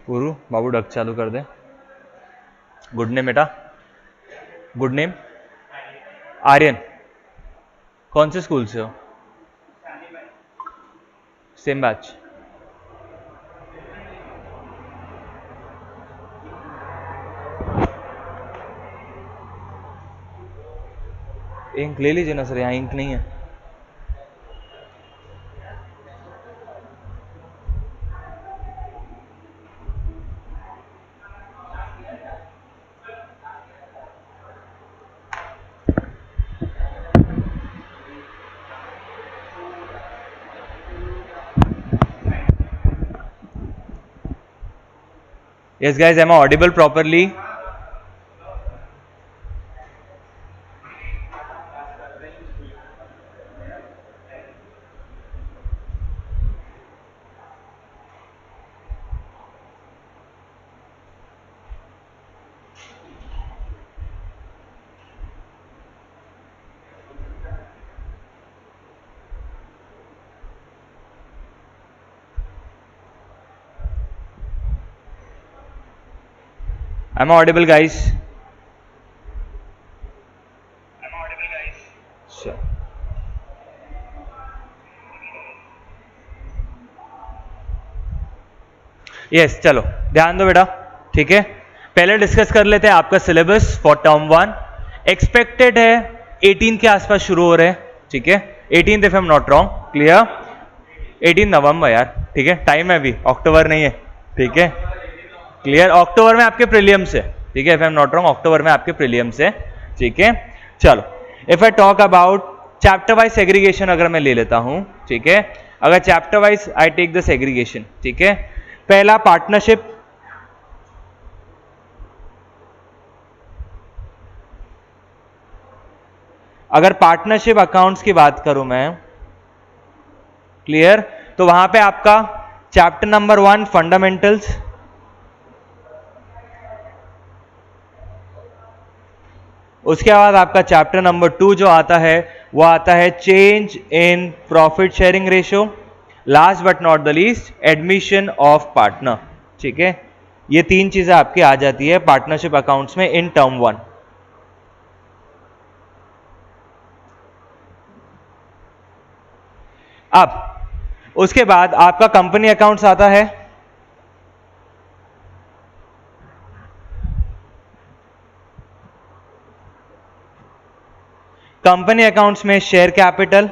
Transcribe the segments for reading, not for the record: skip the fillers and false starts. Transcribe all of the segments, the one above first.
पुरु बाबू duck चालू कर दे। Good name बेटा, गुड नेम। आर्यन, कौन से स्कूल से हो? Same batch. इंक ले लीजिए ना सर, यहाँ इंक नहीं है। Yes guys, am I audible properly? Am I audible guys? Sure. Yes, चलो ध्यान दो बेटा, ठीक है। पहले डिस्कस कर लेते हैं आपका सिलेबस फॉर टर्म 1। एक्सपेक्टेड है 18 के आसपास शुरू हो रहे हैं, ठीक है। 18 if I am not wrong, clear. 18 नवंबर यार, ठीक है, टाइम है अभी, अक्टूबर नहीं है, ठीक है, क्लियर। अक्टूबर में आपके प्रीलियम्स है, ठीक है, if I am not wrong, अक्टूबर में आपके प्रीलियम्स है, ठीक है। चलो, if I talk about chapter wise segregation अगर मैं ले लेता हूं, ठीक है, अगर chapter wise I take the segregation, ठीक है। पहला पार्टनरशिप, अगर पार्टनरशिप अकाउंट्स की बात करूं मैं, क्लियर, तो वहां पे आपका चैप्टर नंबर 1 फंडामेंटल्स, उसके बाद आपका चैप्टर नंबर 2 जो आता है वो आता है change in profit sharing ratio, last but not the least admission of partner, ठीक है। ये 3 चीजें आपकी आ जाती है पार्टनरशिप अकाउंट्स में इन टर्म 1। अब उसके बाद आपका कंपनी अकाउंट्स आता है, कंपनी अकाउंट्स में share capital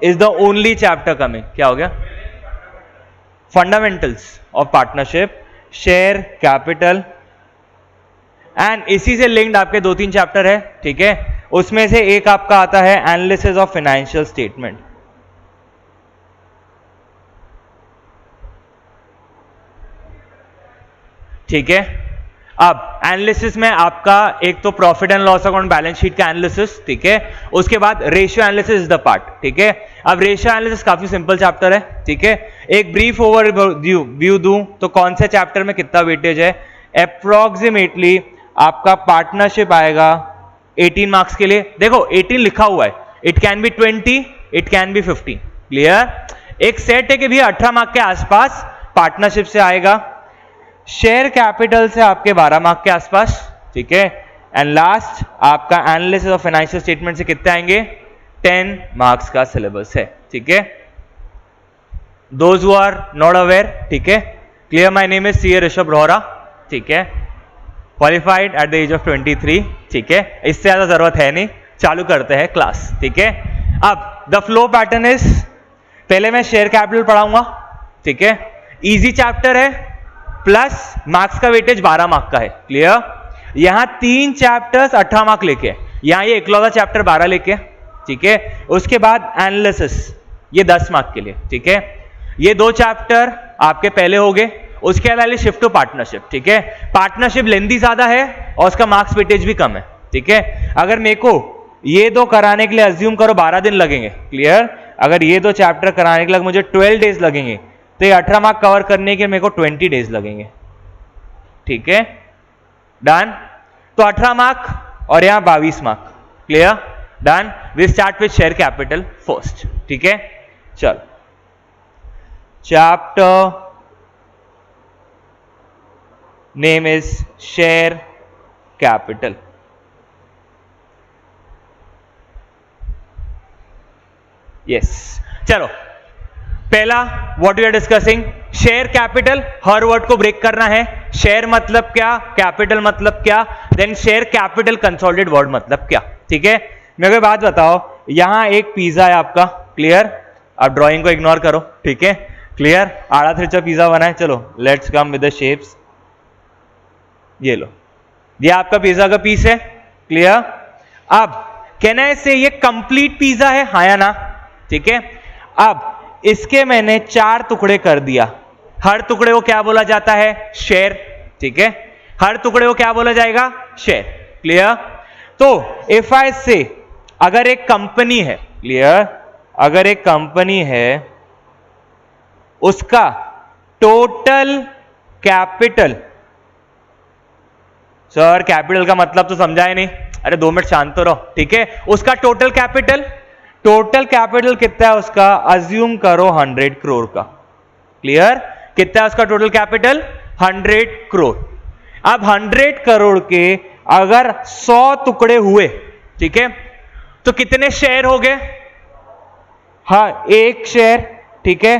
is the only chapter coming. क्या हो गया? Fundamentals of partnership, share capital, and इसी से लिंक्ड आपके 2-3 चैप्टर है, ठीक है। उसमें से एक आपका आता है एनालिसिस ऑफ फाइनेंशियल स्टेटमेंट, ठीक है। अब एनालिसिस में आपका एक तो profit and loss account, balance sheet का एनालिसिस, ठीक है। उसके बाद ratio analysis is the part, ठीक है। अब रेशियो एनालिसिस काफी सिंपल चैप्टर है, ठीक है। एक ब्रीफ ओवरव्यू दूं तो कौन से चैप्टर में कितना वेटेज है, अप्रोक्सीमेटली आपका पार्टनरशिप आएगा 18 मार्क्स के लिए। देखो 18 लिखा हुआ है, it can be 20, it can be 15, clear. एक सेट है कि भी 18 मार्क्स के आसपास पार्टनरशिप से आएगा, शेयर कैपिटल से आपके 12 मार्क्स के आसपास, ठीक है। एंड लास्ट आपका एनालिसिस ऑफ फाइनेंशियल स्टेटमेंट से कितने आएंगे, 10 मार्क्स का सिलेबस है, ठीक है। Those who are not aware, ठीक है, clear, my name is C Rishabh Rohra, ठीक है, qualified at the age of 23, ठीक है। इससे ज्यादा जरूरत है नहीं, चालू करते हैं क्लास, ठीक है। अब द फ्लो पैटर्न इज, पहले मैं शेयर कैपिटल पढ़ाऊंगा, ठीक है, इजी चैप्टर है, प्लस मार्क्स का वेटेज 12 मार्क्स का है, क्लियर। यहां 3 चैप्टर्स 18 मार्क्स लेके, यहां ये इकलौता चैप्टर 12 लेके, ठीक है। उसके बाद एनालिसिस, ये 10 मार्क्स के लिए, ठीक है। ये 2 चैप्टर आपके पहले हो गए। उसके अलावा शिफ्ट टू पार्टनरशिप, ठीक है। पार्टनरशिप लेंथी ज्यादा है और उसका मार्क्स वेटेज भी कम है, ठीक है। अगर मेरे को ये 2 कराने के लिए अज्यूम करो 12 दिन लगेंगे, क्लियर। अगर ये 2 चैप्टर कराने के लिए मुझे 12 डेज लगेंगे, तो ये 18 मार्क्स कवर करने के मेरे को 20 डेज लगेंगे, ठीक है, डन। तो 18 मार्क्स और यहां 22 marks, clear, done. We start with share capital first, ठीक है। चलो chapter name is share capital. Yes, चलो पहला what we are discussing, share capital. हर वर्ड को ब्रेक करना है। शेयर मतलब क्या, कैपिटल मतलब क्या, then share capital consolidated word मतलब क्या। ठीक है, मेरे को बात बताओ, यहां एक पिज्जा है आपका, क्लियर, आप ड्राइंग को इग्नोर करो, ठीक है, क्लियर, आड़ा तिरछा पिज्जा बना है, चलो let's come with the shapes, ये लो, ये आपका पिज्जा का पीस है, क्लियर। अब कहना है से ये कंप्लीट पिज्जा है, हाँ या ना, ठीक है। अब इसके मैंने 4 टुकड़े कर दिया, हर टुकड़े को क्या बोला जाता है, शेयर, ठीक है, हर टुकड़े को क्या बोला जाएगा, शेयर, क्लियर। तो इफ आई से अगर एक कंपनी है, क्लियर, अगर एक कंपनी है उसका टोटल कैपिटल, सर कैपिटल का मतलब तो समझाए नहीं, अरे 2 मिनट शांत तो रहो, ठीक है, उसका टोटल कैपिटल कितना है उसका, अज्यूम करो 100 करोड़ का, क्लियर, कितना है उसका टोटल कैपिटल, 100 करोड़। अब 100 करोड़ के अगर 100 टुकड़े हुए, ठीक है, तो कितने शेयर हो गए, हाँ 1 शेयर, ठीक है,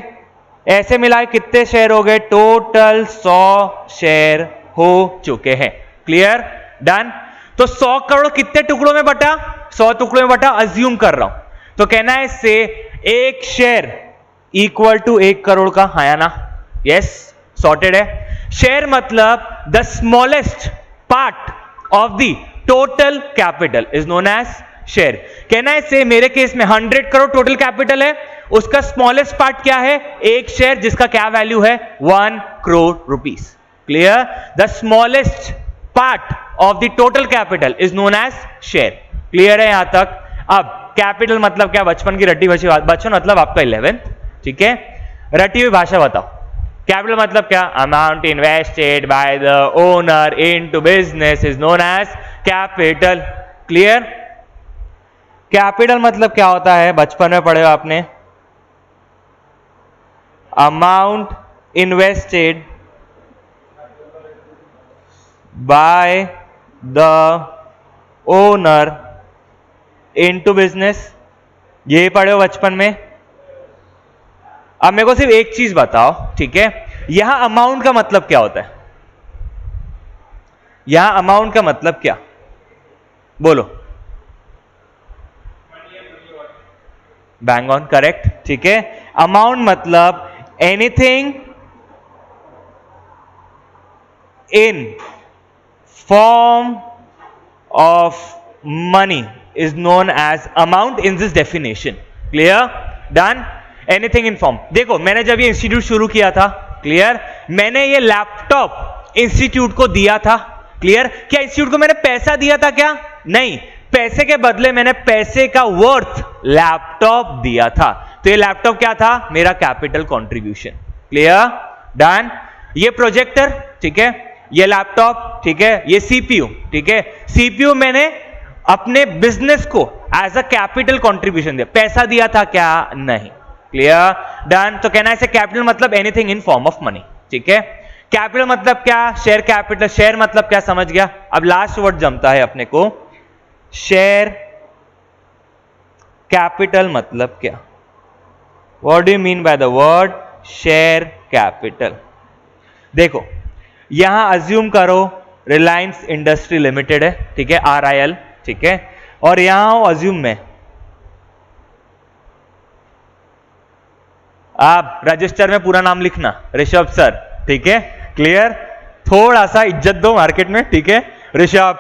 ऐसे मिलाए कितने शेयर हो गए, टोटल 100 शेयर हो चुके हैं, क्लियर, डन। तो 100 करोड़ कितने टुकड़ों में बटा, 100 टुकड़ों में बटा, अज्यूम कर रहा हूं, तो कहना है इससे 1 शेयर इक्वल टू 1 करोड़ का, हाँ या ना, यस, सॉर्टेड है। शेयर मतलब the smallest part of the total capital is known as share. कहना है इससे मेरे केस में 100 करोड़ टोटल कैपिटल है, उसका स्मॉलेस्ट पार्ट क्या है, 1 शेयर, जिसका क्या वैल्यू है, 1 crore rupees, clear. The smallest part of the total capital is known as share, clear है यहां तक। अब कैपिटल मतलब क्या, बचपन की रटी बची, बचपन मतलब आपका 11th, ठीक है, रटी हुई भाषा बताओ। कैपिटल मतलब क्या, amount invested by the owner into business is known as capital, clear. Capital मतलब क्या होता है, बचपन में पढ़े हो आपने, amount invested by the owner into business, ये पढ़े हो बचपन में। अब मेरे को सिर्फ एक चीज बताओ, ठीक है, यहां अमाउंट का मतलब क्या होता है, यहां अमाउंट का मतलब क्या, बोलो, बैंग ऑन, करेक्ट, ठीक है। अमाउंट मतलब anything in form of money is known as amount in this definition, clear, done, anything in form। देखो मैंने जब ये इंस्टीट्यूट शुरू किया था, क्लियर, मैंने ये लैपटॉप इंस्टीट्यूट को दिया था, क्लियर, क्या इंस्टीट्यूट को मैंने पैसा दिया था क्या, नहीं, पैसे के बदले मैंने पैसे का वर्थ लैपटॉप दिया था, तो ये लैपटॉप क्या था, मेरा कैपिटल कंट्रीब्यूशन, क्लियर, डन। ये प्रोजेक्टर, ठीक है, ये लैपटॉप, ठीक है, ये सीपीयू, ठीक है, सीपीयू मैंने अपने बिजनेस को एज अ कैपिटल कंट्रीब्यूशन दिया, पैसा दिया था क्या, नहीं, क्लियर, डन। तो कहना है इसे कैपिटल मतलब anything in form of money, ठीक है। कैपिटल मतलब क्या, शेयर कैपिटल, शेयर मतलब क्या, समझ गया। अब लास्ट वर्ड जमता है अपने को, शेयर कैपिटल मतलब क्या, what do you mean by the word share capital. देखो यहां अज्यूम करो रिलायंस इंडस्ट्री लिमिटेड है, ठीक है, RIL, ठीक है, और यहां अज्यूम में आप रजिस्टर में पूरा नाम लिखना, ऋषभ सर, ठीक है, क्लियर, थोड़ा सा इज्जत दो मार्केट में, ठीक है, ऋषभ,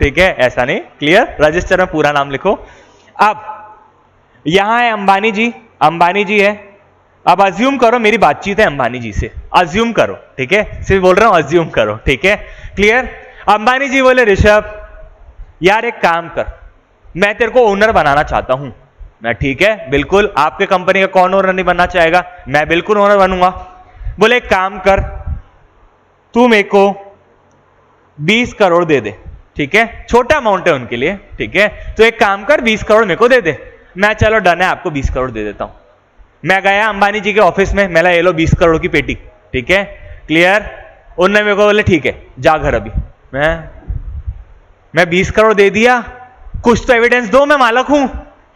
ठीक है, ऐसा नहीं, क्लियर, रजिस्टर में पूरा नाम लिखो। अब यहां है अंबानी जी, अंबानी जी है, अब अज्यूम करो मेरी बातचीत है अंबानी जी से, अज्यूम करो, ठीक है, सिर्फ बोल रहा हूं अज्यूम करो, ठीक है, क्लियर। अंबानी जी बोले ऋषभ यार एक काम कर, मैं तेरे को ओनर बनाना चाहता हूं। मैं ठीक है, बिल्कुल, आपके कंपनी का कौन ओनर नहीं बनना चाहेगा, मैं बिल्कुल ओनर बनूंगा। बोले एक काम कर, तू मेरे को 20 करोड़ दे दे, ठीक है, छोटा अमाउंट है उनके लिए, ठीक है, तो एक काम कर 20 करोड़ मेरे को दे दे। मैं चलो डन है, आपको 20 करोड़ दे देता हूं। मैं गया अंबानी जी के ऑफिस में, मैं ये लो 20 करोड़ की पेटी, ठीक है, क्लियर, उनने मेरे को बोले ठीक है जा घर अभी। मैं 20 करोड़ दे दिया, कुछ तो एविडेंस दो मैं मालक हूं,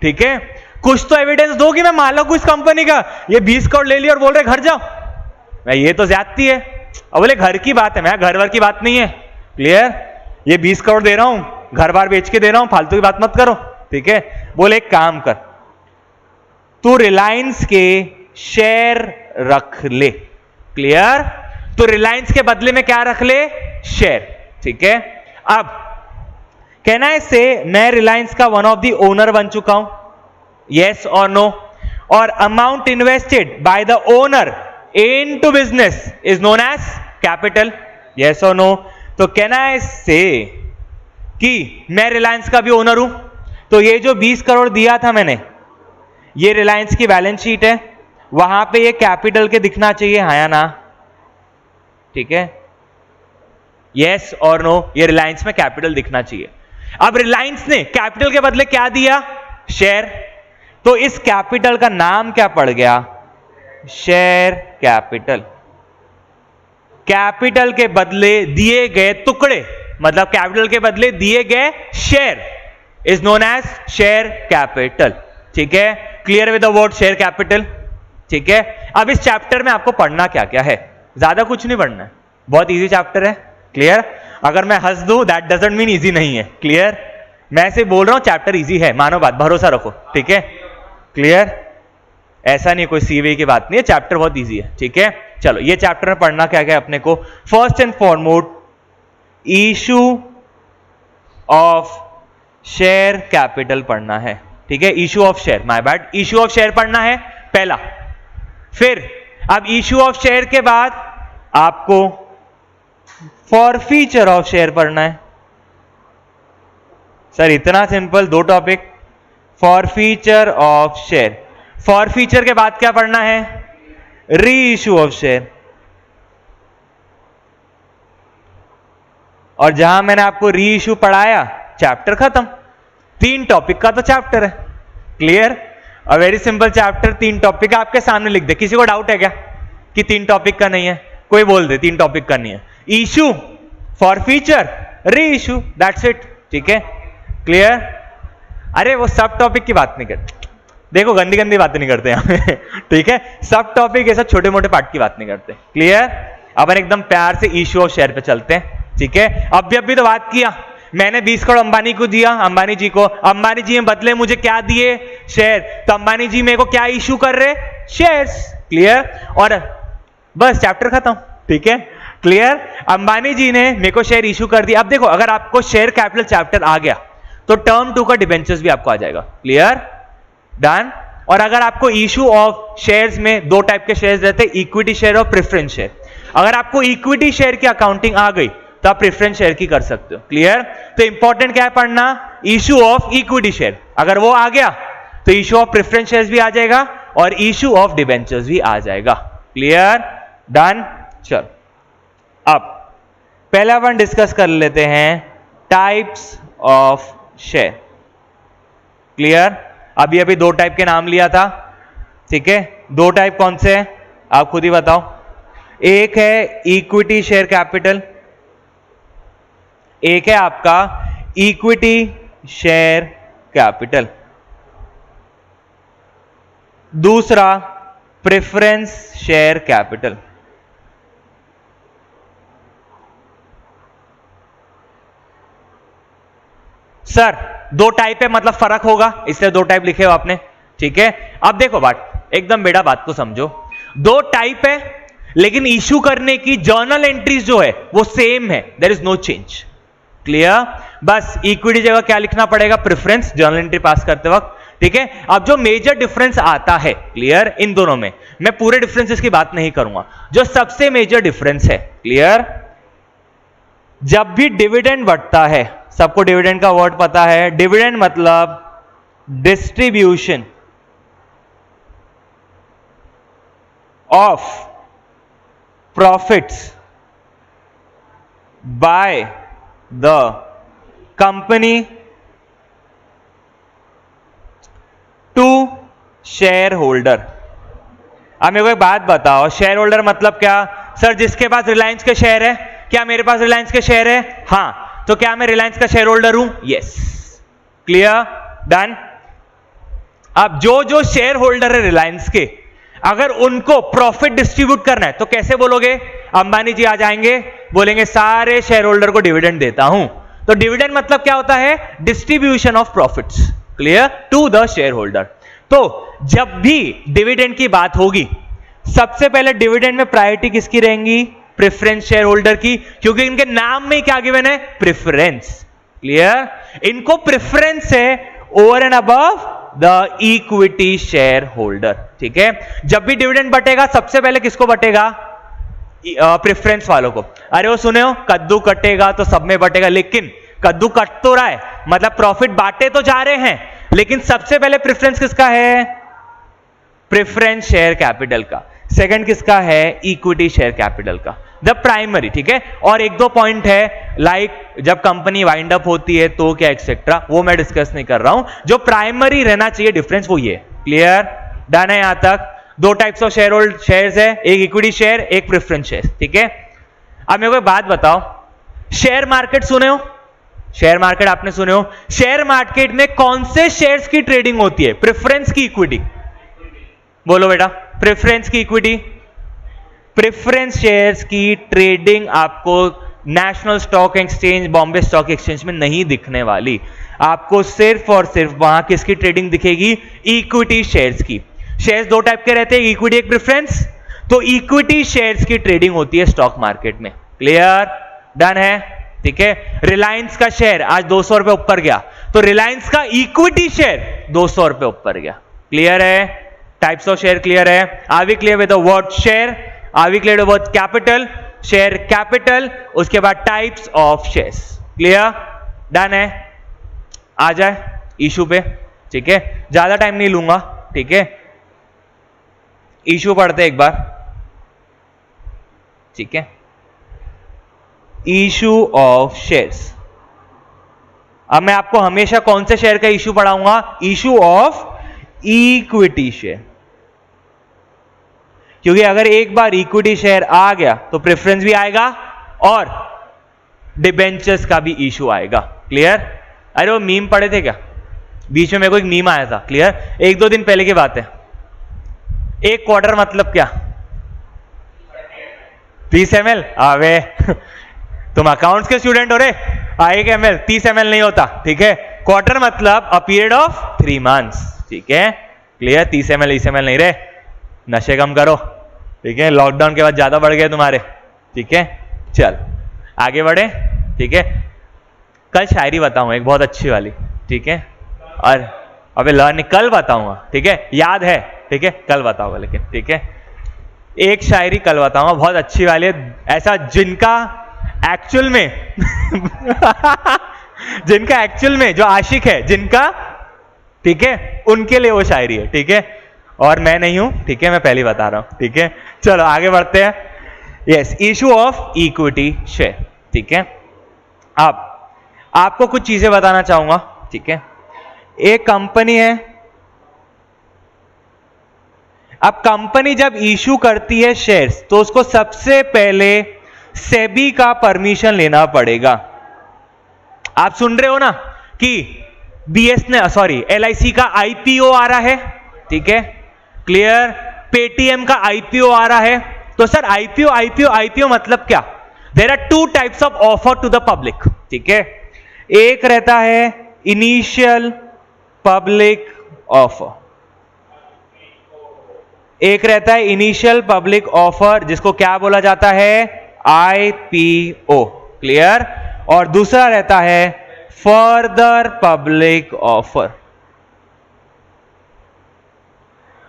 ठीक है, कुछ तो एविडेंस दो कि मैं मालक हूं इस कंपनी का। ये 20 करोड़ ले लिया और बोल रहे घर जाओ, मैं ये तो ज्यादती है। अब बोले घर की बात है, मैं घर वर की बात नहीं है, क्लियर, ये 20 करोड़ दे रहा हूं, घर बार बेच के दे रहा हूं, फालतू की बात मत करो, ठीक है। बोले एक काम कर, तू रिलायंस के शेयर रख ले, क्लियर, तो रिलायंस के बदले में क्या रख ले, शेयर, ठीक है। अब कहना है से मैं रिलायंस का वन ऑफ द ओनर बन चुका हूं, यस और नो, और amount invested by the owner into business is known as capital, yes और नो। तो कहना है से कि मैं रिलायंस का भी ओनर हूं, तो ये जो 20 करोड़ दिया था मैंने, ये रिलायंस की बैलेंस शीट है, वहां पे ये कैपिटल के दिखना चाहिए, हाँ या ना, ठीक है, यस और नो, ये रिलायंस में कैपिटल दिखना चाहिए। अब रिलायंस ने कैपिटल के बदले क्या दिया, शेयर, तो इस कैपिटल का नाम क्या पड़ गया, शेयर कैपिटल। कैपिटल के बदले दिए गए टुकड़े, मतलब कैपिटल के बदले दिए गए share is known as share capital, ठीक है, clear with the word share capital, ठीक है। अब इस चैप्टर में आपको पढ़ना क्या क्या है, ज्यादा कुछ नहीं पढ़ना है, बहुत इजी चैप्टर है, क्लियर। अगर मैं हंस दूं दैट डजंट मीन इजी नहीं है, क्लियर, मैं ऐसे बोल रहा हूं चैप्टर इजी है, मानो बात, भरोसा रखो, ठीक है, क्लियर, ऐसा नहीं कोई सीवी की बात नहीं है, चैप्टर बहुत इजी है, ठीक है। चलो ये चैप्टर में पढ़ना क्या क्या अपने को, first and foremost issue of share capital पढ़ना है, ठीक है, issue of share, my bad, issue of share पढ़ना है पहला। फिर अब इशू ऑफ शेयर के बाद आपको फॉरफीचर ऑफ शेयर पढ़ना है। सर इतना सिंपल, दो topic, forfeiture of share, forfeiture के बाद क्या पढ़ना है, री इशू ऑफ शेयर। और जहां मैंने आपको री इशू पढ़ाया चैप्टर खत्म, 3 टॉपिक का तो चैप्टर है, clear, a very simple chapter, 3 topic आपके सामने लिख दे। किसी को डाउट है क्या कि 3 टॉपिक का नहीं है, कोई बोल दे 3 टॉपिक का नहीं है, इशू, फॉरफीचर, री इशू, दैट्स इट, ठीक है, क्लियर। अरे वो सब टॉपिक की बात नहीं करते, देखो गंदी गंदी बातें नहीं करते यहाँ ठीक है, सब टॉपिक ऐसा छोटे मोटे पार्ट की बात नहीं करते, क्लियर। अपन एकदम प्यार से इशू ऑफ शेयर पे चलते हैं, ठीक है। अभी तो बात किया, मैंने 20 करोड़ अंबानी को दिया, अंबानी जी को, अंबानी जी ने बदले मुझे क्या दिए, शेयर, तो अंबानी जी मेरे को क्या इशू कर रहे, शेयर्स, क्लियर, और बस चैप्टर खत्म, ठीक है, क्लियर। अंबानी जी ने मेरे को शेयर इशू कर दिया। अब देखो अगर आपको शेयर कैपिटल चैप्टर आ गया तो टर्म 2 का डिबेंचर्स भी आपको आ जाएगा, क्लियर, डन। और अगर आपको इशू ऑफ शेयर्स में 2 टाइप के शेयर्स रहते हैं, इक्विटी शेयर और प्रेफरेंस शेयर। अगर आपको इक्विटी शेयर की अकाउंटिंग आ गई तो आप प्रेफरेंस शेयर की कर सकते हो, क्लियर। तो इंपॉर्टेंट क्या है पढ़ना, इशू ऑफ इक्विटी शेयर, अगर वो आ गया तो इशू ऑफ प्रेफरेंस शेयर्स भी आ जाएगा और इशू ऑफ डिबेंचर्स भी आ जाएगा, क्लियर, डन। चल अब पहला वन डिस्कस कर लेते हैं, टाइप्स ऑफ शेयर, क्लियर। अभी 2 टाइप के नाम लिया था, ठीक है, 2 टाइप कौन से हैं आप खुद ही बताओ। एक है इक्विटी शेयर कैपिटल, एक है आपका इक्विटी शेयर कैपिटल, दूसरा preference share capital. Sir 2 type है मतलब फर्क होगा, इसलिए 2 टाइप लिखे हो आपने, ठीक है। अब देखो बात, एकदम बेटा बात को समझो, 2 टाइप है लेकिन इशू करने की जर्नल एंट्रीज जो है वो सेम है, there is no change, clear. बस इक्विटी जगह क्या लिखना पड़ेगा, प्रेफरेंस, जर्नल एंट्री पास करते वक्त, ठीक है। अब जो मेजर डिफरेंस आता है, क्लियर, इन दोनों में, मैं पूरे डिफरेंसेस की बात नहीं करूंगा, जो सबसे मेजर डिफरेंस है, क्लियर, जब भी डिविडेंड बढ़ता है, सबको डिविडेंड का वर्ड पता है, डिविडेंड मतलब distribution of profits by the company to shareholder. अब मेरे को एक बात बताओ, शेयर होल्डर मतलब क्या, सर जिसके पास रिलायंस के शेयर है, क्या मेरे पास रिलायंस के शेयर है? हाँ, तो क्या मैं रिलायंस का शेयर होल्डर हूं? Yes, clear, done. अब जो जो शेयर होल्डर है रिलायंस के, अगर उनको प्रॉफिट डिस्ट्रीब्यूट करना है तो कैसे बोलोगे? अंबानी जी आ जाएंगे, बोलेंगे सारे शेयर होल्डर को डिविडेंड देता हूं। तो डिविडेंड मतलब क्या होता है? Distribution of profits, clear, to the shareholder. तो जब भी डिविडेंड की बात होगी, सबसे पहले डिविडेंड में प्रायोरिटी किसकी रहेंगी? प्रेफरेंस शेयर होल्डर की, क्योंकि इनके नाम में क्या गिवन है? Preference, clear. इनको प्रेफरेंस है over and above the equity share holder, ठीक है। जब भी डिविडेंड बटेगा सबसे पहले किसको बटेगा? प्रेफरेंस वालों को। अरे वो सुने हो, कद्दू कटेगा तो सब में बटेगा, लेकिन कद्दू कट तो रहा है, मतलब प्रॉफिट बांटे तो जा रहे हैं, लेकिन सबसे पहले प्रेफरेंस किसका है? प्रेफरेंस शेयर कैपिटल का। सेकंड किसका है? इक्विटी शेयर कैपिटल का, द प्राइमरी, ठीक है। और एक दो पॉइंट है, लाइक जब कंपनी वाइंड अप होती है तो क्या एक्सेट्रा, वो मैं डिस्कस नहीं कर रहा हूं। जो प्राइमरी रहना चाहिए डिफरेंस वो ये, क्लियर, डन है यहां तक। दो types of share hold shares है, एक इक्विटी शेयर, एक प्रेफरेंस शेयर, ठीक है। अब मेरे को बात बताओ, शेयर मार्केट सुने हो? शेयर मार्केट आपने सुने हो? शेयर मार्केट में कौन से शेयर्स की ट्रेडिंग होती है? प्रेफरेंस की इक्विटी? बोलो बेटा, प्रेफरेंस की इक्विटी। प्रेफरेंस शेयर्स की ट्रेडिंग आपको national stock exchange, Bombay stock exchange में नहीं दिखने वाली। आपको सिर्फ और सिर्फ वहां किसकी ट्रेडिंग दिखेगी? इक्विटी शेयर्स की। शेयर्स दो टाइप के रहते हैं, इक्विटी एक प्रेफरेंस। तो इक्विटी शेयर्स की ट्रेडिंग होती है स्टॉक मार्केट में, क्लियर, डन है, ठीक है। रिलायंस का शेयर आज 200 रुपए ऊपर गया, तो रिलायंस का इक्विटी शेयर 200 रुपए ऊपर गया, क्लियर है। टाइप्स ऑफ शेयर क्लियर है। Are we clear with the word share? Are we clear with the word capital? Share capital, उसके बाद types of shares, clear, done है। आ जाए इशू पे, ठीक है, ज्यादा टाइम नहीं लूंगा, ठीक है। इशू पढ़ते एक बार, ठीक है। Issue of shares. अब मैं आपको हमेशा कौन से शेयर का इशू पढ़ाऊंगा? इशू ऑफ इक्विटी शेयर, क्योंकि अगर एक बार इक्विटी शेयर आ गया तो प्रेफरेंस भी आएगा और डिबेंचर्स का भी इशू आएगा, क्लियर। अरे वो मीम पढ़े थे क्या? बीच में मेरे को एक मीम आया था, क्लियर, एक दो दिन पहले की बात है। एक क्वार्टर मतलब क्या? 30 ml? अबे तुम अकाउंट्स के स्टूडेंट हो रे? 1 ml 30 ml नहीं होता, ठीक है। क्वार्टर मतलब अ पीरियड ऑफ 3 months, ठीक है, क्लियर। 30 ml 30 ml नहीं रे, नशे कम करो, ठीक है। लॉकडाउन के बाद ज्यादा बढ़ गए तुम्हारे, ठीक है। चल आगे बढ़े, ठीक है। कल शायरी बताऊंगा एक बहुत अच्छी वाली, ठीक है। और अबे लर्न कल बताऊंगा, ठीक है, याद है, ठीक है, कल बताऊंगा, लेकिन ठीक है, एक शायरी कल बताऊंगा बहुत अच्छी वाली है, ऐसा जिनका एक्चुअल में जिनका एक्चुअल में जो आशिक है जिनका, ठीक है, उनके लिए वो शायरी है, ठीक है। और मैं नहीं हूं, ठीक है, मैं पहले बता रहा हूं, ठीक है। चलो आगे बढ़ते हैं। Yes, issue of equity share, ठीक है। अब आपको कुछ चीजें बताना चाहूंगा, ठीक है। एक कंपनी है, अब कंपनी जब इशू करती है शेयर्स तो उसको सबसे पहले सेबी का परमिशन लेना पड़ेगा। आप सुन रहे हो ना कि एलआईसी का आईपीओ आ रहा है, ठीक है, क्लियर। पेटीएम का आईपीओ आ रहा है। तो सर आईपीओ मतलब क्या? There are two types of offer to the public, ठीक है। एक रहता है इनिशियल पब्लिक ऑफर, एक रहता है इनिशियल पब्लिक ऑफर जिसको क्या बोला जाता है? IPO, clear. और दूसरा रहता है फर्दर पब्लिक ऑफर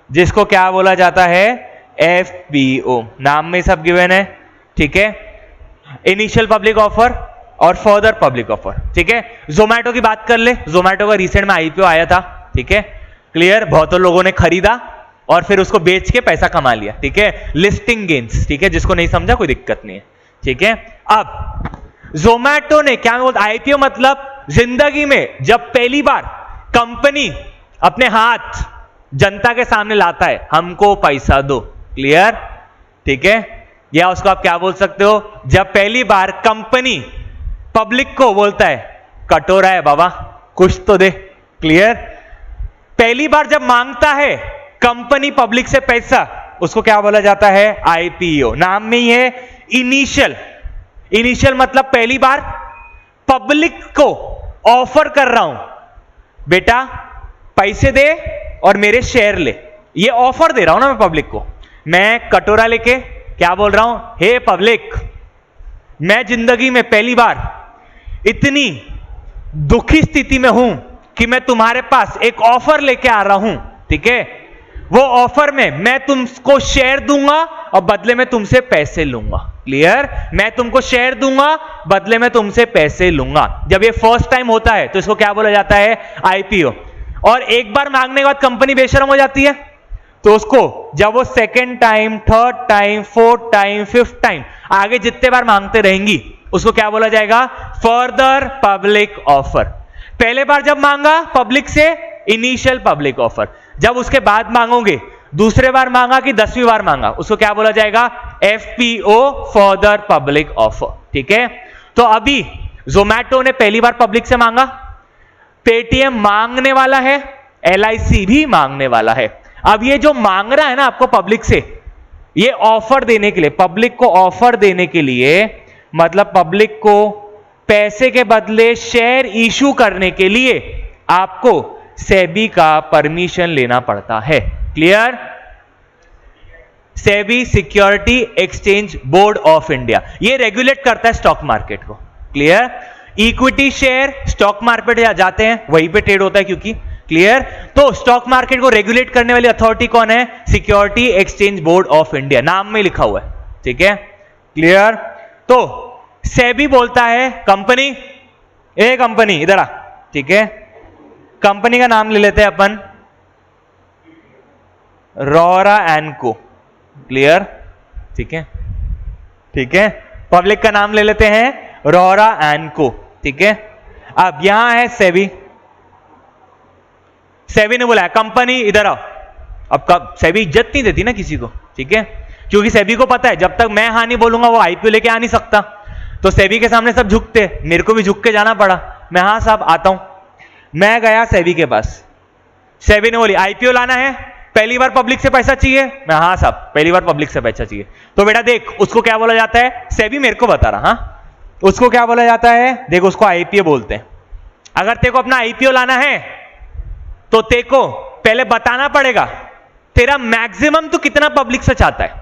जिसको क्या बोला जाता है? एफपीओ। नाम में सब गिवन है, ठीक है। इनिशियल पब्लिक ऑफर और फर्दर पब्लिक ऑफर, ठीक है। जोमैटो की बात कर ले, जोमैटो का रिसेंट में आईपीओ आया था, ठीक है, क्लियर। बहुत लोगों ने खरीदा और फिर उसको बेच के पैसा कमा लिया, ठीक है, लिस्टिंग गेन्स, ठीक है। जिसको नहीं समझा कोई दिक्कत नहीं है, ठीक है। अब जोमैटो ने क्या बोलता? आईपीओ मतलब जिंदगी में जब पहली बार कंपनी अपने हाथ जनता के सामने लाता है, हमको पैसा दो, क्लियर, ठीक है। या उसको आप क्या बोल सकते हो, जब पहली बार कंपनी पब्लिक को बोलता है कटोरा है बाबा कुछ तो दे। क्लियर? पहली बार जब मांगता है कंपनी पब्लिक से पैसा, उसको क्या बोला जाता है, आईपीओ। नाम में ही है इनिशियल। इनिशियल मतलब पहली बार पब्लिक को ऑफर कर रहा हूं, बेटा पैसे दे और मेरे शेयर ले, ये ऑफर दे रहा हूं ना मैं पब्लिक को। मैं कटोरा लेके क्या बोल रहा हूं, हे पब्लिक, मैं जिंदगी में पहली बार इतनी दुखी स्थिति में हूं कि मैं तुम्हारे पास एक ऑफर लेके आ रहा हूं, ठीक है। वो ऑफर में मैं तुमको शेयर दूंगा और बदले में तुमसे पैसे लूंगा। क्लियर? मैं तुमको शेयर दूंगा, बदले में तुमसे पैसे लूंगा। जब ये फर्स्ट टाइम होता है तो इसको क्या बोला जाता है, आईपीओ। और एक बार मांगने के बाद कंपनी बेशर्म हो जाती है तो उसको जब वो second time, third time, fourth time, fifth time, आगे जितने बार मांगते रहेंगी उसको क्या बोला जाएगा, फर्दर पब्लिक ऑफर। पहले बार जब मांगा पब्लिक से, इनिशियल पब्लिक ऑफर। जब उसके बाद मांगोगे, दूसरे बार मांगा कि 10वीं बार मांगा, उसको क्या बोला जाएगा, एफपीओ, फर्दर पब्लिक ऑफर। ठीक है। तो अभी जोमैटो ने पहली बार पब्लिक से मांगा, पेटीएम मांगने वाला है, एलआईसी भी मांगने वाला है। अब ये जो मांग रहा है ना आपको पब्लिक से, ये ऑफर देने के लिए, पब्लिक को ऑफर देने के लिए, मतलब पब्लिक को पैसे के बदले शेयर इशू करने के लिए आपको सेबी का परमिशन लेना पड़ता है। Clear? SEBI security exchange board of India, ये रेगुलेट करता है स्टॉक मार्केट को। Clear? Equity share stock market जाते हैं, वहीं पे ट्रेड होता है क्योंकि। क्लियर? तो स्टॉक मार्केट को रेगुलेट करने वाली अथॉरिटी कौन है, security exchange board of India, नाम में लिखा हुआ है। ठीक है। क्लियर? तो सेबी बोलता है कंपनी, ए कंपनी इधर आ। ठीक है। कंपनी का नाम ले लेते हैं अपन, रोरा एंड को। क्लियर? ठीक है। ठीक है। पब्लिक का नाम ले लेते हैं रोरा एंड को। ठीक है। अब यहां है सेबी, सेबी ने बोला कंपनी इधर आओ। अब कब सेबी इज्जत नहीं देती ना किसी को, ठीक है, क्योंकि सेबी को पता है जब तक मैं हाँ नहीं बोलूंगा वो आईपीओ लेके आ नहीं सकता। तो सेबी के सामने सब झुकते, मेरे को भी झुक के जाना पड़ा। मैं हाँ साहब आता हूं। मैं गया सेबी के पास, सेबी ने बोली आईपीओ लाना है, पहली बार पब्लिक से पैसा चाहिए। मैं हाँ साहब पहली बार पब्लिक से पैसा चाहिए। तो बेटा देख, उसको क्या बोला जाता है, सेबी मेरे को बता रहा, हाँ उसको क्या बोला जाता है, देख उसको आईपीओ बोलते हैं। अगर तेरे को अपना आईपीओ लाना है तो तेरे को पहले बताना पड़ेगा तेरा मैक्सिमम तू कितना पब्लिक से चाहता है,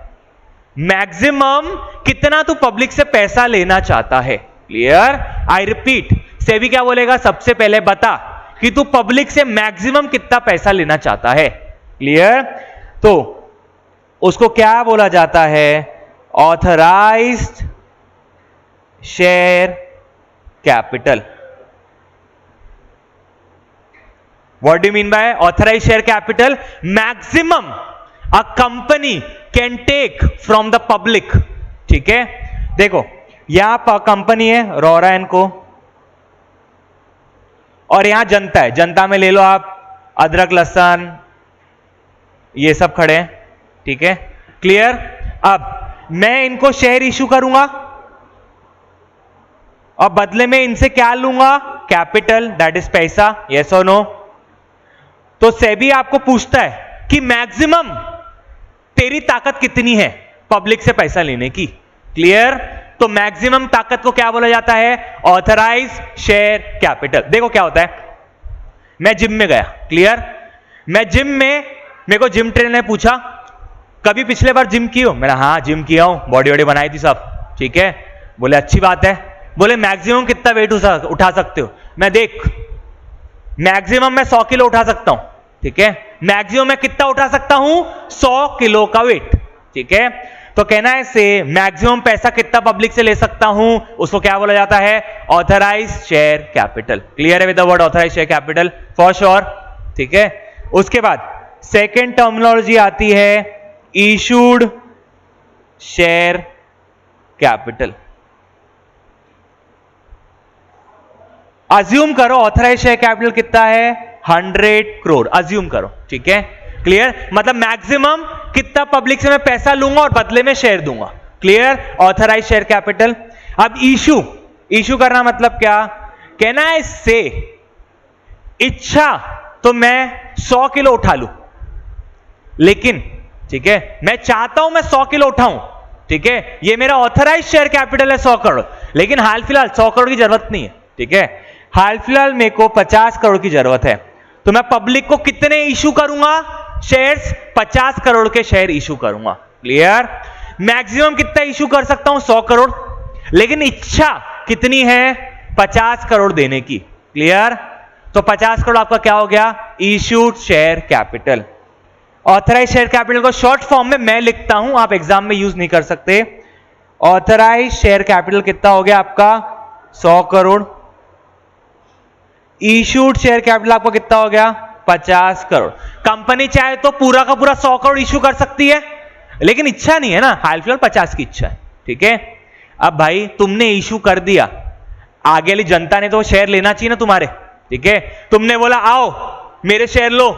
मैक्सिमम कितना तू पब्लिक से पैसा लेना चाहता है। क्लियर? आई रिपीट, सेबी क्या बोलेगा, सबसे पहले बता कि तू पब्लिक से मैक्सिमम कितना पैसा लेना चाहता है। क्लियर? तो उसको क्या बोला जाता है, authorised share capital. What do you mean by authorized share capital? Maximum a company can take from the public. ठीक है। देखो यहां पर कंपनी है रोरा एंड को, और यहां जनता है, जनता में ले लो आप अदरक लहसुन ये सब खड़े हैं। ठीक है। क्लियर? अब मैं इनको शेयर इशू करूंगा और बदले में इनसे क्या लूंगा, कैपिटल, दैट इज पैसा। यस और नो? तो सेबी आपको पूछता है कि मैक्सिमम तेरी ताकत कितनी है पब्लिक से पैसा लेने की। क्लियर? तो मैक्सिमम ताकत को क्या बोला जाता है, ऑथराइज शेयर कैपिटल। देखो क्या होता है, मैं जिम में गया। क्लियर? मैं जिम में, मेरे को जिम ट्रेनर ने पूछा कभी पिछले बार जिम की हो, मैंने हाँ जिम किया हूं, बॉडी वॉडी बनाई थी सब। ठीक है। बोले अच्छी बात है। बोले मैक्सिमम कितना वेट उठा सकते हो। मैं देख मैक्सिमम मैं 100 किलो उठा सकता हूं। ठीक है। मैक्सिमम मैं कितना उठा सकता हूं, 100 किलो का वेट। ठीक है। तो कहना है से मैक्सिमम पैसा कितना पब्लिक से ले सकता हूं, उसको क्या बोला जाता है, ऑथराइज शेयर कैपिटल। क्लियर है with the word authorise share capital for sure. ठीक है। उसके बाद सेकेंड टर्मिनोलॉजी आती है इशूड शेयर कैपिटल। अज्यूम करो ऑथराइज शेयर कैपिटल कितना है, 100 करोड़ अज्यूम करो। ठीक है। क्लियर? मतलब मैक्सिमम कितना पब्लिक से मैं पैसा लूंगा और बदले में शेयर दूंगा। क्लियर? Authorise share capital. अब इशू करना मतलब क्या? कैन आई से इच्छा तो मैं 100 किलो उठा लूं, लेकिन ठीक है मैं चाहता हूं मैं 100 किलो उठाऊं, ठीक है, ये मेरा ऑथराइज शेयर कैपिटल है 100 करोड़, लेकिन हाल फिलहाल 100 करोड़ की जरूरत नहीं है, ठीक है, हाल फिलहाल मेरे को 50 करोड़ की जरूरत है, तो मैं पब्लिक को कितने इशू करूंगा? शेयर्स 50 करोड़ के शेयर इशू करूंगा। क्लियर? मैक्सिमम कितना इशू कर सकता हूं? 100 करोड़, लेकिन इच्छा कितनी है? 50 करोड़ देने की। क्लियर? तो 50 करोड़ आपका क्या हो गया? Issued share capital. Authorise share capital को शॉर्ट फॉर्म में मैं लिखता हूं, आप एग्जाम में यूज नहीं कर सकते। ऑथराइज शेयर कैपिटल कितना हो गया आपका? 100 करोड़। इश्यूड शेयर कैपिटल आपका कितना हो गया? 50 करोड़। कंपनी चाहे तो पूरा का पूरा 100 करोड़ इश्यू कर सकती है, लेकिन इच्छा नहीं है ना, हाल फिलहाल 50 की इच्छा है, ठीक है। अब भाई तुमने इश्यू कर दिया, आगे वाली जनता ने तो शेयर लेना चाहिए ना तुम्हारे, ठीक है। तुमने बोला आओ मेरे शेयर लो,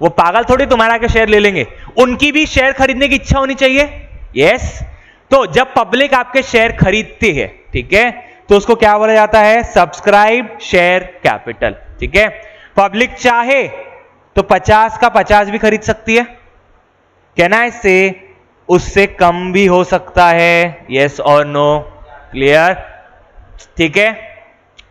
वो पागल थोड़ी तुम्हारा के शेयर ले लेंगे, उनकी भी शेयर खरीदने की इच्छा होनी चाहिए। यस, तो जब पब्लिक आपके शेयर खरीदती है, ठीक है, तो उसको क्या बोला जाता है? सब्सक्राइब शेयर कैपिटल, ठीक है। पब्लिक चाहे तो 50 का 50 भी खरीद सकती है, कहना है से उससे कम भी हो सकता है, यस और नो। क्लियर? ठीक है।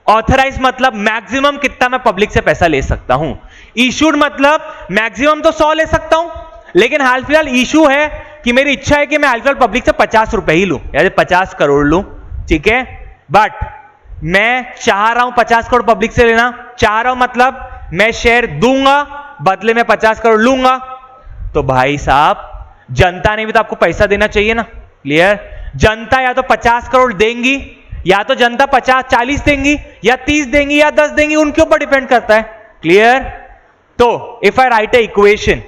ऑथराइज मतलब मैक्सिमम कितना मैं पब्लिक से पैसा ले सकता हूं। इशूड मतलब मैक्सिमम तो 100 ले सकता हूं, लेकिन हाल फिलहाल इशू है कि मेरी इच्छा है कि मैं हाल फिलहाल पब्लिक से 50 रुपए ही लूं या 50 करोड़ लूं, ठीक है। बट मैं चाह रहा हूं 50 करोड़ पब्लिक से लेना, चाह रहा हूं मतलब मैं शेयर दूंगा बदले में 50 करोड़ लूंगा, तो भाई साहब जनता ने भी तो आपको पैसा देना चाहिए ना। क्लियर? जनता या तो 50 करोड़ देंगी, या तो जनता 40 देंगी, या 30 देंगी, या 10 देंगी, उनके ऊपर डिपेंड करता है। क्लियर? तो if I write a equation,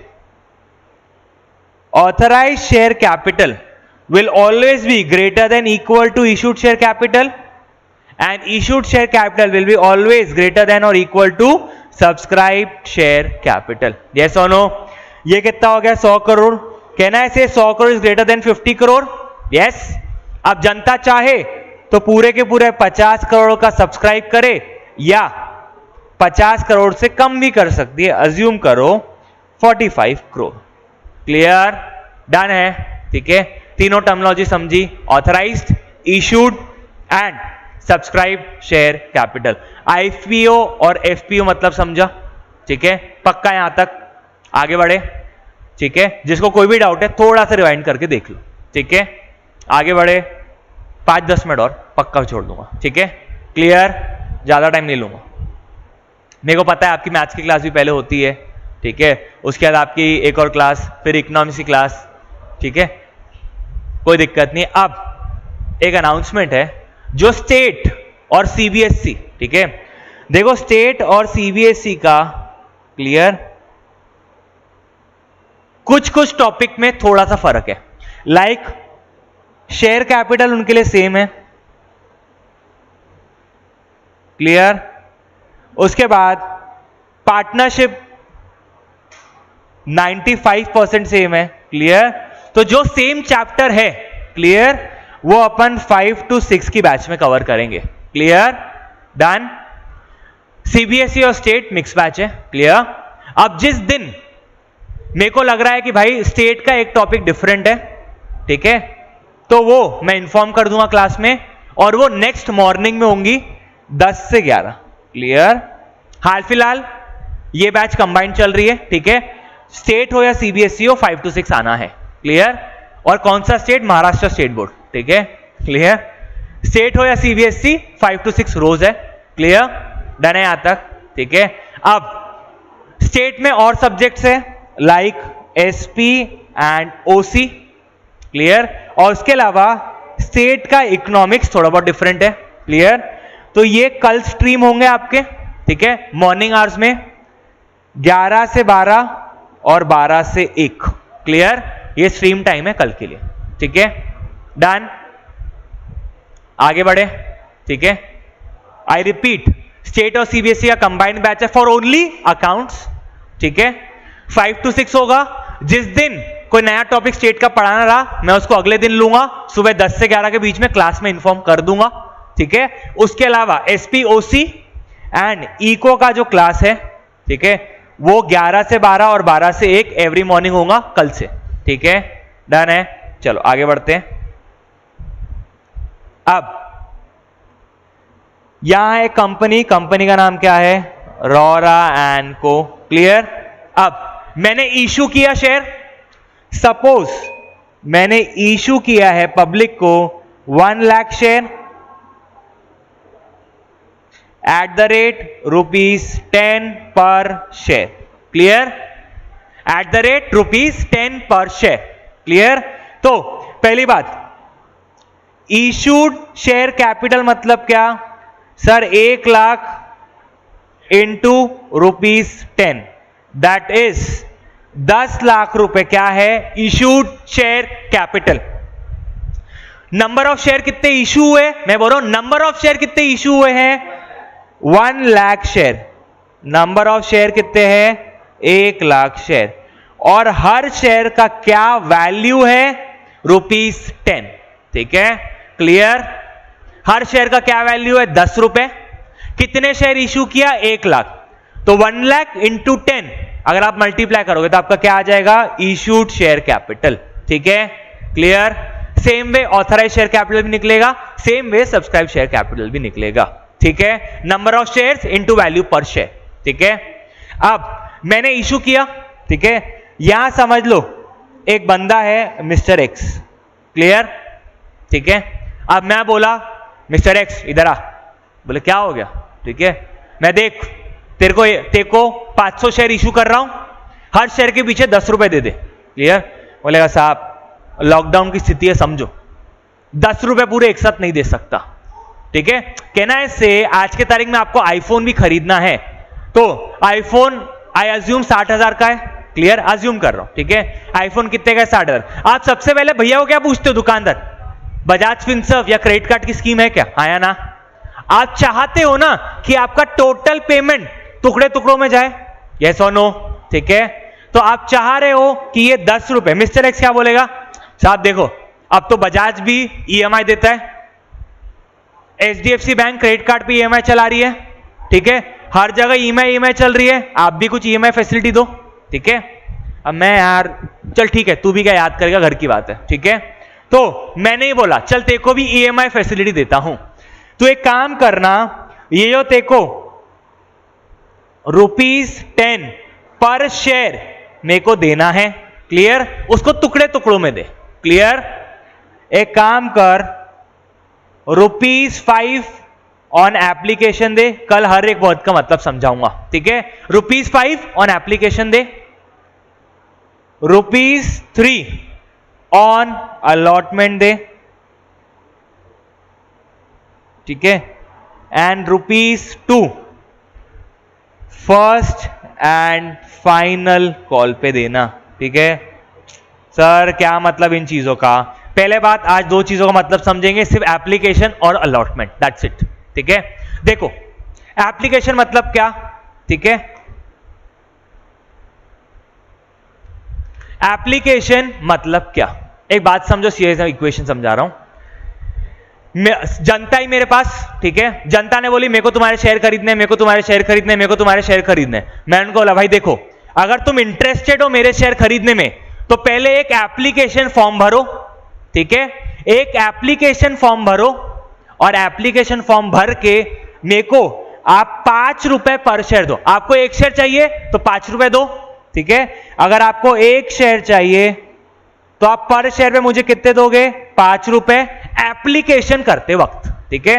authorise share capital will always be greater than equal to issued share capital, and issued share capital will be always greater than or equal to subscribed share capital. Yes or no? ये कितना हो गया? 100 करोड़। कहना है से 100 crore is greater than 50 crore. Yes. अब जनता चाहे तो पूरे के पूरे 50 करोड़ का सब्सक्राइब करे, या 50 करोड़ से कम भी कर सकती है, अज्यूम करो 45 करोड़। क्लियर? डन है, ठीक है। तीनों टर्मिनोलॉजी समझी? Authorised, issued and subscribe share capital. IPO और एफपीओ मतलब समझा? ठीक है, पक्का यहां तक? आगे बढ़े, ठीक है। जिसको कोई भी डाउट है थोड़ा सा रिवाइंड करके देख लो, ठीक है। आगे बढ़े, 5-10 मिनट और पक्का छोड़ दूंगा, ठीक है। क्लियर? ज्यादा टाइम नहीं लूंगा। मेरे को पता है आपकी मैथ्स की क्लास भी पहले होती है, ठीक है, उसके बाद आपकी एक और क्लास, फिर इकोनॉमिक्स की क्लास, ठीक है, कोई दिक्कत नहीं। अब एक अनाउंसमेंट है, जो स्टेट और सीबीएसई, ठीक है, देखो स्टेट और सीबीएसई का, क्लियर, कुछ कुछ टॉपिक में थोड़ा सा फर्क है। लाइक शेयर कैपिटल उनके लिए सेम है, क्लियर। उसके बाद पार्टनरशिप 95% सेम है, क्लियर। तो जो सेम चैप्टर है, क्लियर, वो अपन 5 to 6 की बैच में कवर करेंगे। क्लियर? डन। सीबीएसई और स्टेट मिक्स बैच है, क्लियर। अब जिस दिन मेरे को लग रहा है कि भाई स्टेट का एक टॉपिक डिफरेंट है, ठीक है, तो वो मैं इंफॉर्म कर दूंगा क्लास में, और वो नेक्स्ट मॉर्निंग में होंगी 10 से 11। क्लियर? हाल फिलहाल ये बैच कंबाइंड चल रही है, ठीक है। स्टेट हो या सीबीएसई हो, 5 to 6 आना है। क्लियर? और कौन सा स्टेट? महाराष्ट्र स्टेट बोर्ड, ठीक है। क्लियर? स्टेट हो या सीबीएसई, 5 to 6 रोज है। क्लियर? डन है यहां तक? ठीक है। अब स्टेट में और सब्जेक्ट्स है, like SP and OC, clear. और उसके अलावा स्टेट का इकोनॉमिक्स थोड़ा बहुत डिफरेंट है, क्लियर। तो ये कल स्ट्रीम होंगे आपके, ठीक है, मॉर्निंग आवर्स में 11 से 12 और 12 से 1। क्लियर? ये स्ट्रीम टाइम है कल के लिए, ठीक है। डन। आगे बढ़े, ठीक है। आई रिपीट, स्टेट और सीबीएसई का कंबाइंड बैच है फॉर ओनली अकाउंट्स, ठीक है। 5 to 6 होगा। जिस दिन कोई नया टॉपिक स्टेट का पढ़ाना रहा, मैं उसको अगले दिन लूंगा, सुबह 10 से 11 के बीच में क्लास में इन्फॉर्म कर दूंगा, ठीक है। उसके अलावा एसपीओसी एंड इको का जो क्लास है, ठीक है, वो 11 से 12 और 12 से 1 एवरी मॉर्निंग होगा कल से, ठीक है। डन है, चलो आगे बढ़ते हैं। अब यहां है कंपनी का नाम क्या है, रोरा एंड को, क्लियर। अब मैंने इशू किया शेयर, सपोज मैंने इशू किया है पब्लिक को 1 lakh share at the rate ₹10 पर share, clear, at the rate ₹10 पर शेयर, क्लियर। तो पहली बात, इशूड शेयर कैपिटल मतलब क्या sir, 1 lakh into ₹10, that is 10 lakh रुपए क्या है issued share capital. Number of share कितने इशू हुए, मैं बोल रहा हूं नंबर ऑफ शेयर कितने इशू हुए हैं, 1 lakh share. Number of share कितने हैं, 1 लाख शेयर, और हर शेयर का क्या वैल्यू है, ₹10, ठीक है, क्लियर। हर शेयर का क्या वैल्यू है, 10 रुपए। कितने शेयर इशू किया, 1 लाख, तो 1 लाख इंटू 10 अगर आप मल्टीप्लाई करोगे तो आपका क्या आ जाएगा, इशूड शेयर कैपिटल, ठीक है, clear. Same way authorise share capital भी निकलेगा, same way subscribe share capital भी निकलेगा, ठीक है। Number of shares into value पर शेयर, ठीक है। अब मैंने इशू किया, ठीक है, यहां समझ लो एक बंदा है मिस्टर एक्स, क्लियर, ठीक है। अब मैं बोला मिस्टर एक्स इधर आ, बोले क्या हो गया, ठीक है, मैं देख तेरे को 500 शेयर इशू कर रहा हूं, हर शेयर के पीछे 10 रुपए दे दे, क्लियर। बोलेगा साहब लॉकडाउन की स्थिति है, समझो 10 रुपए पूरे एक साथ नहीं दे सकता, ठीक है। कहना है से आज के तारीख में आपको आईफोन भी खरीदना है, तो आईफोन आई अज्यूम 60,000 का है, क्लियर, अज्यूम कर रहा हूं, ठीक है। आईफोन कितने का है, 60,000। आप सबसे पहले भैया को क्या पूछते हो दुकानदार, बजाज फिनसर्व या क्रेडिट कार्ड की स्कीम है क्या, आया ना। आप चाहते हो ना कि आपका टोटल पेमेंट टुकड़े टुकड़ों में जाए, यस और नो, ठीक है। तो आप चाह रहे हो कि ये 10 रुपए, मिस्टर एक्स क्या बोलेगा, साहब देखो अब तो बजाज भी ईएमआई देता है, एचडीएफसी बैंक क्रेडिट कार्ड पे ईएमआई चला रही है, ठीक है, हर जगह ईएमआई चल रही है, आप भी कुछ ईएमआई फैसिलिटी दो, ठीक है। अब मैं यार चल ठीक है, तू भी क्या याद करेगा, घर की बात है, ठीक है। तो मैंने ही बोला चल तेरे को भी ईएमआई फैसिलिटी देता हूं, तो एक काम करना, ये जो तेरे को ₹10 पर शेयर मेरे को देना है, क्लियर, उसको टुकड़े टुकड़ों में दे, क्लियर। एक काम कर ₹5 ऑन एप्लीकेशन दे, कल हर एक वर्ड का मतलब समझाऊंगा, ठीक है। ₹5 ऑन एप्लीकेशन दे, ₹3 ऑन अलॉटमेंट दे, ठीक है, and ₹2 first and final call पे देना, ठीक है। सर क्या मतलब इन चीजों का, पहले बात आज 2 चीजों का मतलब समझेंगे, सिर्फ एप्लीकेशन और अलॉटमेंट, दैट्स इट, ठीक है। देखो एप्लीकेशन मतलब क्या, ठीक है, एप्लीकेशन मतलब क्या, एक बात समझो, सीरीज इक्वेशन समझा रहा हूं। जनता ही मेरे पास, ठीक है, जनता ने बोली मेरे को तुम्हारे शेयर खरीदने, मेरे को तुम्हारे शेयर खरीदने, मेरे को तुम्हारे शेयर खरीदने। मैंने उनको बोला भाई देखो अगर तुम इंटरेस्टेड हो मेरे शेयर खरीदने में तो पहले एक एप्लीकेशन फॉर्म भरो, ठीक है, एक एप्लीकेशन फॉर्म भरो, और एप्लीकेशन फॉर्म भर के मेरे को आप 5 रुपए पर शेयर दो। आपको 1 शेयर चाहिए तो 5 रुपए दो, ठीक है। अगर आपको 1 शेयर चाहिए तो आप पर शेयर पे मुझे कितने दोगे, 5 रुपए एप्लीकेशन करते वक्त, ठीक है।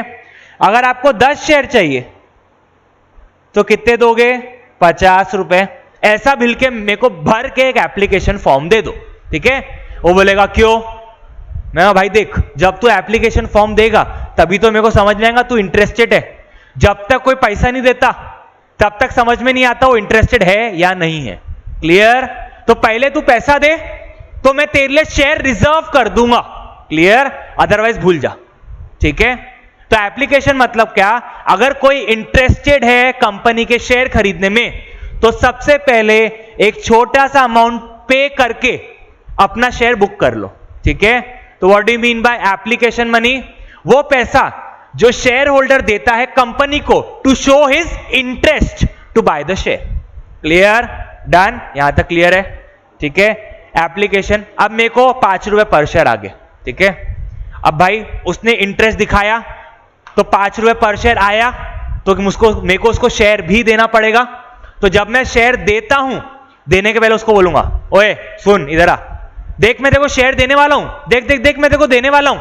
अगर आपको 10 शेयर चाहिए तो कितने दोगे, 50 रुपए। ऐसा बिल के मेरे को भर के एक एप्लीकेशन फॉर्म दे दो, ठीक है। वो बोलेगा क्यों, मैं भाई देख जब तू एप्लीकेशन फॉर्म देगा तभी तो मेरे को समझ में आएगा तू इंटरेस्टेड है, जब तक कोई पैसा नहीं देता तब तक समझ में नहीं आता वो इंटरेस्टेड है या नहीं है, क्लियर। तो पहले तू पैसा दे तो मैं तेरे लिए शेयर रिजर्व कर दूंगा, क्लियर, अदरवाइज भूल जा, ठीक है। तो एप्लीकेशन मतलब क्या, अगर कोई इंटरेस्टेड है कंपनी के शेयर खरीदने में तो सबसे पहले एक छोटा सा अमाउंट पे करके अपना शेयर बुक कर लो, ठीक है। तो what do you mean by application money? वो पैसा जो शेयर होल्डर देता है कंपनी को to show his interest to buy the share. Clear? Done? यहां तक क्लियर है, ठीक है। एप्लीकेशन, अब मेरे को 5 रुपए पर शेयर आ गए, ठीक है। अब भाई उसने इंटरेस्ट दिखाया तो 5 रुपए पर शेयर आया, तो मेरे को उसको शेयर भी देना पड़ेगा। तो जब मैं शेयर देता हूं, देने के पहले उसको बोलूंगा, ओए सुन इधर आ, देख मैं तेरे को शेयर देने वाला हूं, देख देख देख मैं तेरे को देने वाला हूं,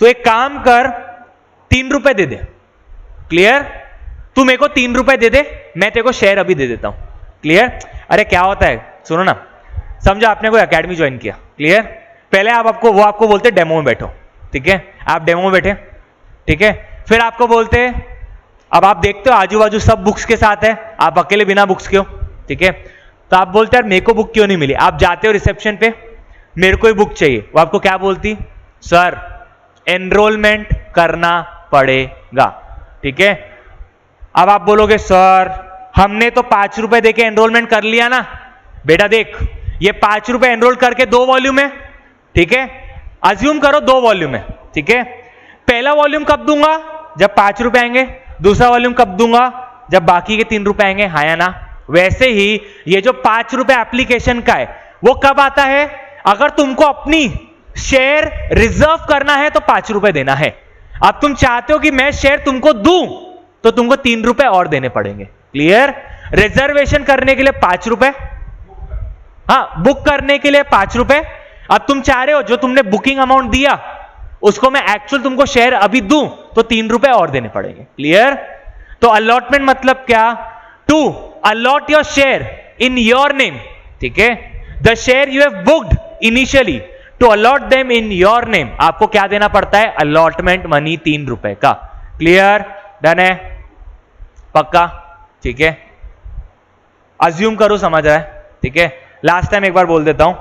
तो एक काम कर 3 रुपए दे दे। क्लियर? तू मेरे को 3 रुपए दे दे, मैं तेरे को शेयर अभी दे देता हूं। क्लियर? अरे क्या होता है, सुनो ना, समझो आपने कोई एकेडमी ज्वाइन किया, क्लियर, पहले वो आपको बोलते डेमो में बैठो, ठीक है, आप डेमो में बैठे, ठीक है, फिर आपको बोलते, अब आप देखते हो आजू बाजू सब बुक्स के साथ है, आप अकेले बिना बुक्स के हो, ठीक है, तो आप बोलते यार मेरे को बुक क्यों नहीं मिली। आप जाते हो रिसेप्शन पे, मेरे को ही बुक चाहिए, वो आपको क्या बोलती, सर एनरोलमेंट करना पड़ेगा, ठीक है। अब आप बोलोगे सर हमने तो 5 रुपए देके एनरोलमेंट कर लिया ना। बेटा देख, ये 5 रुपए एनरोल करके 2 वॉल्यूम है, ठीक है, अज्यूम करो 2 वॉल्यूम है, ठीक है। पहला वॉल्यूम कब दूंगा, जब 5 रुपए आएंगे, दूसरा वॉल्यूम कब दूंगा, जब बाकी के 3 रुपए आएंगे, हाँ या ना। वैसे ही ये जो 5 रुपए एप्लीकेशन का है वो कब आता है, अगर तुमको अपनी शेयर रिजर्व करना है तो 5 रुपए देना है। अब तुम चाहते हो कि मैं शेयर तुमको दूं तो तुमको 3 रुपए और देने पड़ेंगे। क्लियर? रिजर्वेशन करने के लिए 5 रुपए, हाँ बुक करने के लिए 5 रुपए। अब तुम चाह रहे हो जो तुमने बुकिंग अमाउंट दिया उसको मैं एक्चुअल तुमको शेयर अभी दूं तो 3 रुपए और देने पड़ेंगे। क्लियर? तो अलॉटमेंट मतलब क्या, to allot your share in your name, ठीक है, the share you have booked initially to allot them in your name, आपको क्या देना पड़ता है, अलॉटमेंट मनी 3 रुपए का। क्लियर? डन है? पक्का? ठीक है, अज्यूम करो समझ रहा है, ठीक है। लास्ट टाइम एक बार बोल देता हूं,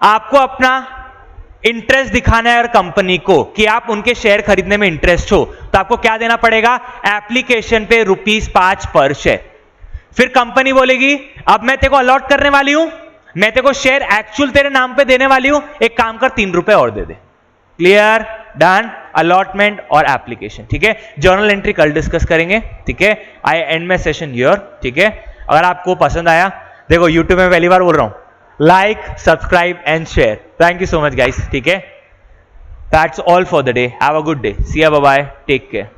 आपको अपना इंटरेस्ट दिखाना है अगर कंपनी को कि आप उनके शेयर खरीदने में इंटरेस्ट हो, तो आपको क्या देना पड़ेगा, एप्लीकेशन पे ₹5 पर शेयर। फिर कंपनी बोलेगी अब मैं तेरे को अलॉट करने वाली हूं, मैं तेरे को शेयर एक्चुअल तेरे नाम पे देने वाली हूं, एक काम कर 3 रुपए और दे दे। क्लियर? डन? अलॉटमेंट और एप्लीकेशन, ठीक है। जर्नल एंट्री कल डिस्कस करेंगे, ठीक है। आई एंड माय सेशन हियर, ठीक है। अगर आपको पसंद आया, देखो यूट्यूब में पहली बार बोल रहा हूं, like subscribe and share. Thank you so much guys, ठीक है। That's all for the day, have a good day, see you, bye bye, take care.